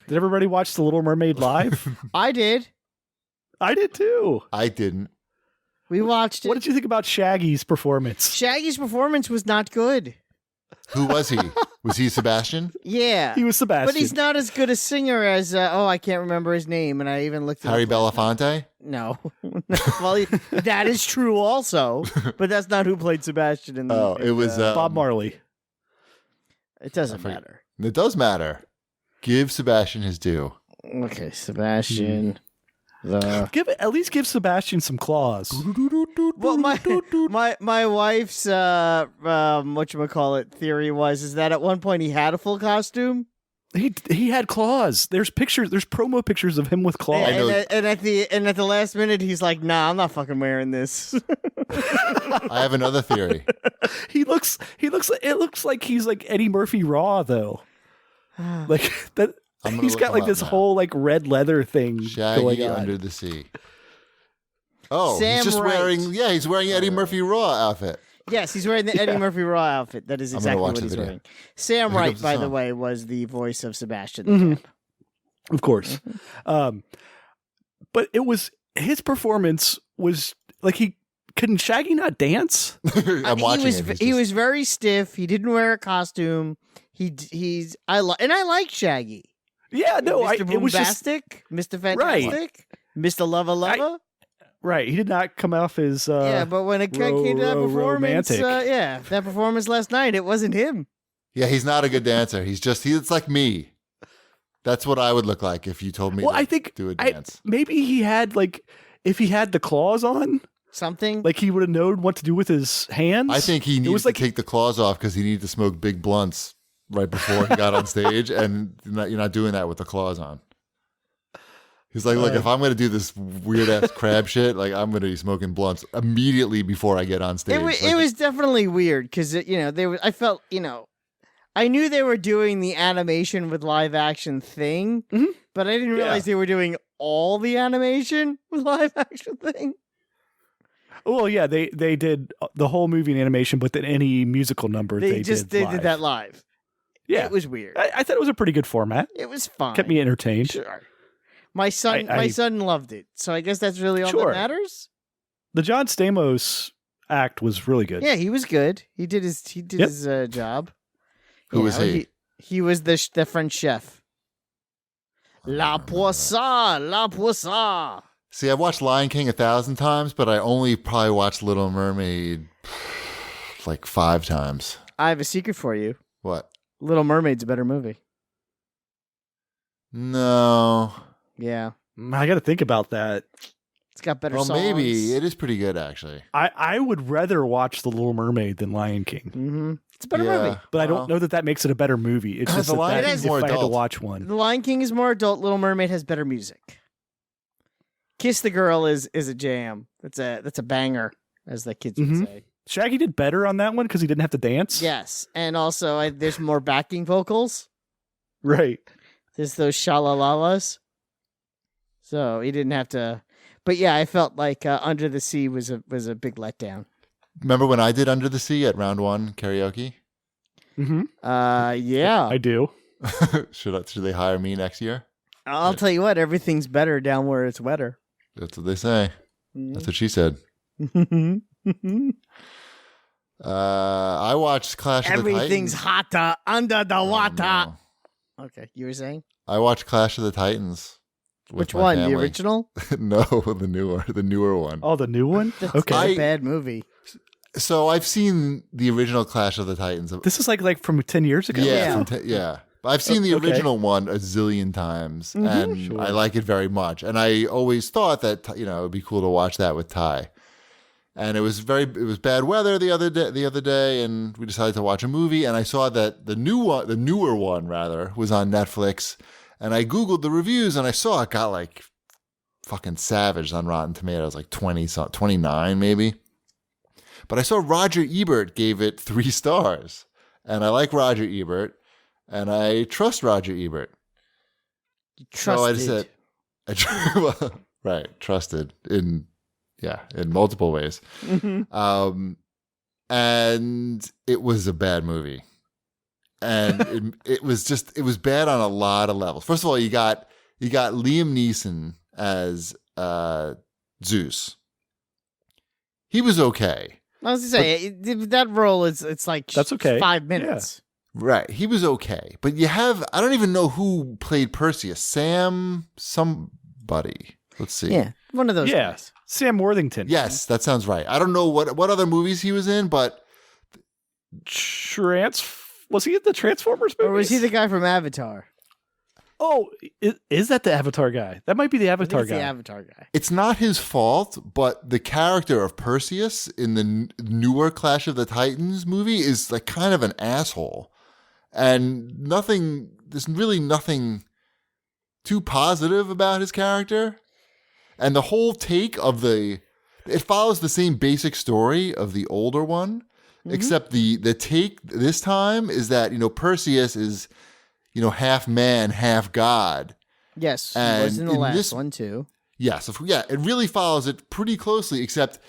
Did everybody watch The Little Mermaid live? I did. I did too. I didn't. We watched it. What did you think about Shaggy's performance? Shaggy's performance was not good. Who was he? Was he Sebastian? Yeah. He was Sebastian. But he's not as good a singer as, I can't remember his name, and I even looked at Harry Belafonte? No. Well, that is true also, but that's not who played Sebastian in the... Oh, it was... Bob Marley. It doesn't matter. It does matter. Give Sebastian his due. Okay, Sebastian... At least give Sebastian some claws. Well, my wife's whatchamacallit theory is that at one point he had a full costume. He had claws. There's promo pictures of him with claws. And at the last minute he's like, "Nah, I'm not fucking wearing this." I have another theory. It looks like he's like Eddie Murphy Raw though. Like that. He's got like this whole like red leather thing Shaggy going on. Under the Sea. Oh, Sam he's just Wright. he's wearing Eddie Murphy Raw outfit. Yes, he's wearing the Eddie Murphy Raw outfit. That is exactly what he's wearing. Sam Here Wright, comes the by the song. way, was the voice of Sebastian the Cat. Of course. But it was his performance was like couldn't Shaggy not dance? I'm watching it. He was very stiff. He didn't wear a costume. I like Shaggy. Yeah, no, Mr. it was just Bombastic, Mr. Fantastic, Mr. Lava. right. He did not come off as Yeah, but when it came to that performance, romantic. that performance last night, it wasn't him. Yeah, he's not a good dancer. It's like me. That's what I would look like if you told me I think do a dance. Maybe he had like if he had the claws on, Something like he would have known what to do with his hands. I think he needed to take the claws off because he needed to smoke big blunts right before he got on stage, and you're not doing that with the claws on. He's like, look, if I'm going to do this weird ass crab shit, like I'm going to be smoking blunts immediately before I get on stage. It was definitely weird because I felt I knew they were doing the animation with live action thing, but I didn't realize they were doing all the animation with live action thing. Well, yeah, they did the whole movie in animation, but then any musical number they did that live. Yeah, it was weird. I thought it was a pretty good format. It was fine. Kept me entertained. Sure. My son loved it, so I guess that's really all that matters. The John Stamos act was really good. Yeah, he was good. He did his job. Who was he? He was the French chef. La Poisson. See, I've watched Lion King 1,000 times, but I only probably watched Little Mermaid like 5 times. I have a secret for you. What? Little Mermaid's a better movie. No. Yeah. I got to think about that. It's got better songs. Maybe. It is pretty good, actually. I would rather watch The Little Mermaid than Lion King. Mm-hmm. It's a better movie. But I don't know that makes it a better movie. It's just The Lion King's more if I had to adult. watch one. The Lion King is more adult. Little Mermaid has better music. Kiss the Girl is a jam. That's a banger, as the kids would say. Shaggy did better on that one because he didn't have to dance. Yes, and also there's more backing vocals. Right. There's those shalalalas. So he didn't have to. But yeah, I felt like Under the Sea was a big letdown. Remember when I did Under the Sea at round 1 karaoke? Mm-hmm. Yeah. I do. Should they hire me next year? I'll tell you what, everything's better down where it's wetter. That's what they say. That's what she said. I watched Clash of the Titans. Everything's hotter under the water. No. Okay, you were saying? I watched Clash of the Titans. Which one? The original? No, the newer one. Oh, the new one? Okay. It's a bad movie. So I've seen the original Clash of the Titans. This is like from 10 years ago. Yeah, yeah. I've seen the original one a zillion times, and I like it very much. And I always thought that it would be cool to watch that with Ty. And it was bad weather the other day, and we decided to watch a movie. And I saw that the newer one was on Netflix. And I Googled the reviews, and I saw it got like fucking savaged on Rotten Tomatoes, like 29 maybe. But I saw Roger Ebert gave it 3 stars, and I like Roger Ebert, and I trust Roger Ebert. Trusted. Trusted in multiple ways. Mm-hmm. And it was a bad movie. and it was bad on a lot of levels. First of all, you got Liam Neeson as Zeus. He was okay. I was gonna say that role it's like that's okay. 5 minutes. Yeah. Right. He was okay. But you have I don't even know who played Perseus. Sam somebody. Let's see. Yeah. One of those guys. Sam Worthington. Yes, that sounds right. I don't know what other movies he was in, but was he in the Transformers movies? Or was he the guy from Avatar? Oh, is that the Avatar guy? That might be the Avatar guy. The Avatar guy. It's not his fault, but the character of Perseus in the newer Clash of the Titans movie is like kind of an asshole. And there's really nothing too positive about his character. And the whole take of it follows the same basic story of the older one, except the take this time is that, Perseus is, half man, half god. Yes, and he was in the last one too. Yes, it really follows it pretty closely, except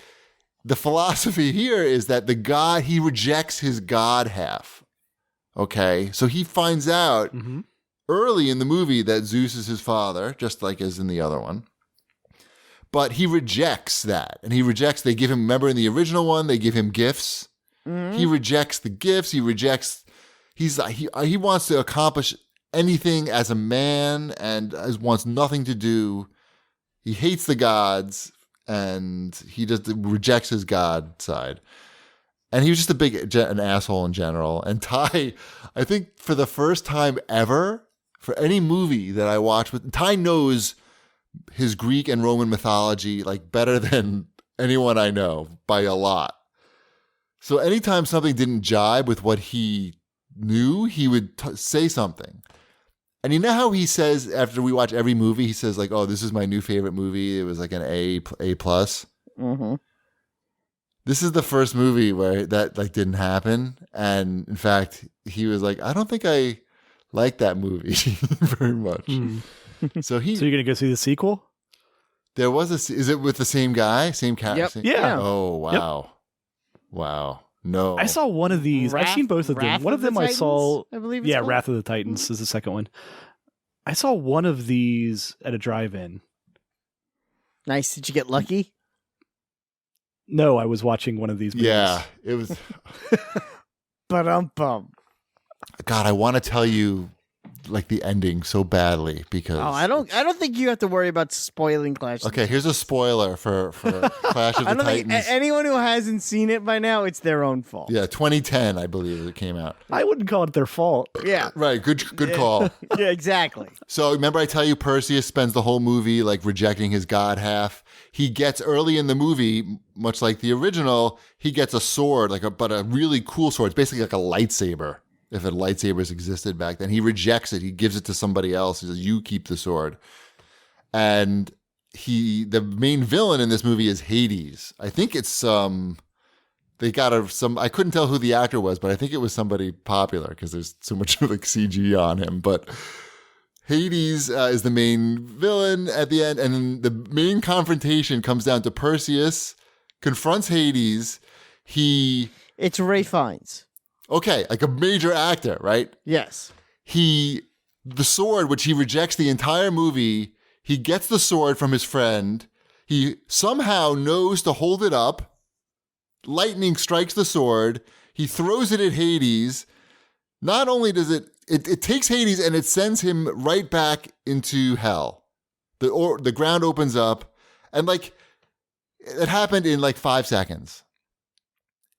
the philosophy here is that he rejects his god half. Okay, so he finds out early in the movie that Zeus is his father, just like as in the other one. But he rejects that, and they give him, remember in the original one, they give him gifts. He rejects the gifts. He rejects, he wants to accomplish anything as a man and wants nothing to do. He hates the gods, and he just rejects his god side. And he was just an asshole in general. And Ty, I think for the first time ever, for any movie that I watch, Ty knows his Greek and Roman mythology like better than anyone I know by a lot. So anytime something didn't jibe with what he knew, he would say something. And you know how he says after we watch every movie, he says like, "Oh, this is my new favorite movie. It was like an A+." Mm-hmm. This is the first movie where that like didn't happen, and in fact, he was like, "I don't think I like that movie very much." So you're gonna go see the sequel? There was is it with the same guy, same character? Yep. Yeah. Oh wow, Yep. Wow. No, I saw one of these. I've seen both of them. One of them I saw. I believe. Yeah, Wrath of the Titans is the second one. I saw one of these at a drive-in. Nice. Did you get lucky? No, I was watching one of these movies. Yeah, it was. Bum. God, I want to tell you like the ending so badly because I don't think you have to worry about spoiling Clash. Okay, here's a spoiler for Clash of the Titans. Think anyone who hasn't seen it by now, it's their own fault. Yeah, 2010, I believe it came out. I wouldn't call it their fault. Yeah, right. Good call. Yeah, exactly. So remember, I tell you, Perseus spends the whole movie like rejecting his god half. He gets early in the movie, much like the original, he gets a sword, but a really cool sword. It's basically like a lightsaber. If lightsabers existed back then, he rejects it. He gives it to somebody else. He says, "You keep the sword." And the main villain in this movie is Hades. I think it's I couldn't tell who the actor was, but I think it was somebody popular because there's so much like CG on him. But Hades is the main villain at the end, and then the main confrontation comes down to Perseus confronts Hades. It's Ray Fiennes. Okay, like a major actor, right? Yes. The sword, which he rejects the entire movie, he gets the sword from his friend. He somehow knows to hold it up. Lightning strikes the sword. He throws it at Hades. Not only does it takes Hades and it sends him right back into hell. The ground opens up, and like it happened in like 5 seconds.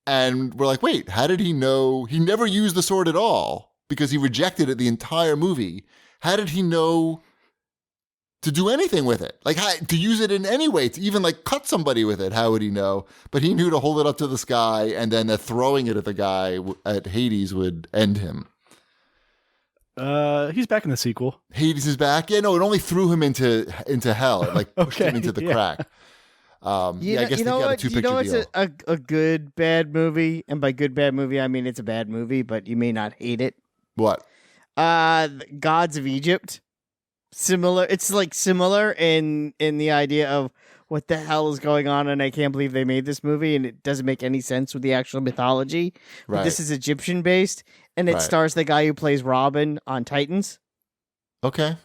And we're like, wait, how did he know? He never used the sword at all because he rejected it the entire movie. How did he know to do anything with it? Like to use it in any way, to even like cut somebody with it? How would he know? But he knew to hold it up to the sky, and then throwing it at the guy at Hades would end him. He's back in the sequel. Hades is back? Yeah, no, it only threw him into hell. It like pushed him into the crack. I guess they got a 2-picture deal. It's a good bad movie, and by good bad movie I mean it's a bad movie, but you may not hate it. What? Gods of Egypt. Similar. It's like similar in the idea of what the hell is going on, and I can't believe they made this movie, and it doesn't make any sense with the actual mythology. But Right. this is Egyptian based, and it stars the guy who plays Robin on Titans. Okay.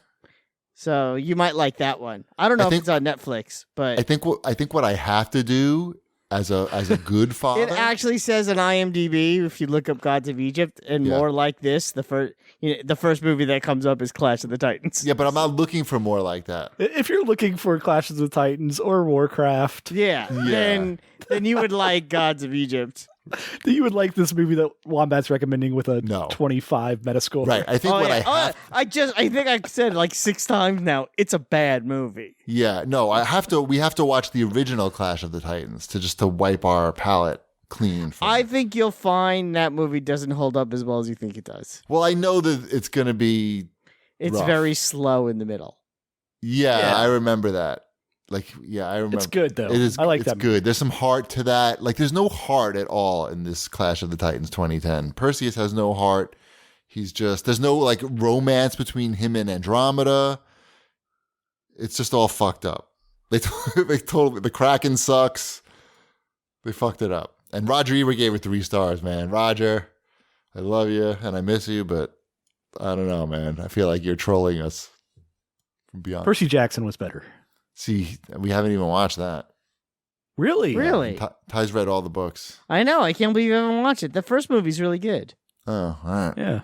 So you might like that one. I don't know if it's on Netflix, but I think what I have to do as a good father. it actually says on IMDb if you look up Gods of Egypt and more like this, the first movie that comes up is Clash of the Titans. Yeah, but I'm not looking for more like that. If you're looking for Clash of the Titans or Warcraft, then you would like Gods of Egypt. Then you would like this movie that Wombat's recommending with a 25 Metascore. Right. I think I think I said like 6 times now. It's a bad movie. Yeah. No, we have to watch the original Clash of the Titans to wipe our palate clean. I think you'll find that movie doesn't hold up as well as you think it does. Well, I know that it's going to be. It's rough. very slow in the middle. Yeah, I remember that. I remember. It's good though. It is. I like it's that. Good. There's some heart to that. There's no heart at all in this Clash of the Titans 2010. Perseus has no heart. There's no romance between him and Andromeda. It's just all fucked up. They totally, the Kraken sucks. They fucked it up. And Roger Ebert gave it 3 stars, man. Roger, I love you and I miss you, but I don't know, man. I feel like you're trolling us from beyond. Percy Jackson was better. See, we haven't even watched that. Really? Really? Ty's read all the books. I know. I can't believe you haven't watched it. The first movie's really good. Oh, all right. Yeah.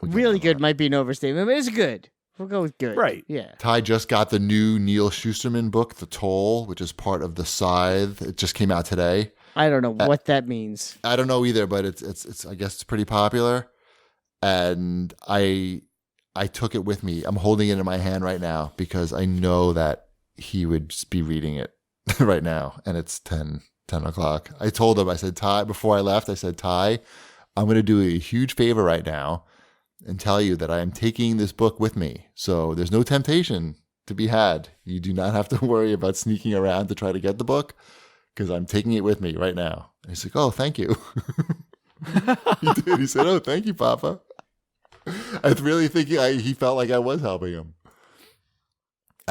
Really good might be an overstatement, but it's good. We'll go with good. Right. Yeah. Ty just got the new Neil Shusterman book, The Toll, which is part of The Scythe. It just came out today. I don't know what that means. I don't know either, but it's I guess it's pretty popular. And I took it with me. I'm holding it in my hand right now because I know that he would be reading it right now, and it's 10 o'clock. I told him, I said, Ty, before I left, I said, Ty, I'm going to do a huge favor right now and tell you that I am taking this book with me. So there's no temptation to be had. You do not have to worry about sneaking around to try to get the book because I'm taking it with me right now. And he's like, oh, thank you. He did. He said, oh, thank you, Papa. I really think he felt like I was helping him.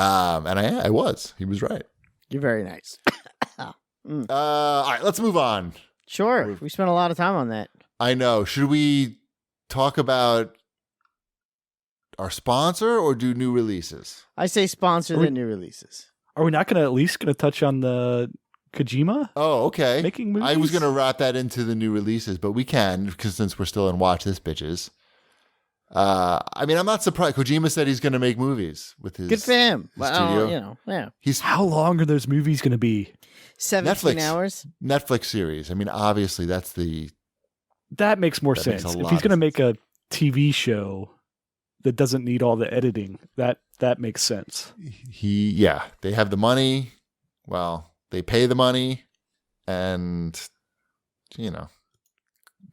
And I was. He was right. You're very nice. All right, let's move on. Sure. We spent a lot of time on that. I know. Should we talk about our sponsor or do new releases? I say sponsor the new releases. Are we not going to at least touch on the Kojima? Oh, okay. Making movies? I was going to wrap that into the new releases, but we can because since we're still in Watch This Bitches. I mean, I'm not surprised. Kojima said he's going to make movies with his good for him. Studio. How long are those movies going to be? 17 hours. Netflix series. I mean, obviously, that makes more sense. If he's going to make a TV show that doesn't need all the editing, that makes sense. They have the money. Well, they pay the money, and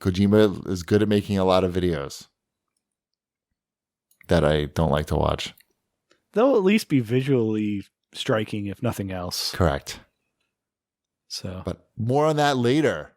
Kojima is good at making a lot of videos that I don't like to watch. They'll at least be visually striking, if nothing else. Correct. So, but more on that later.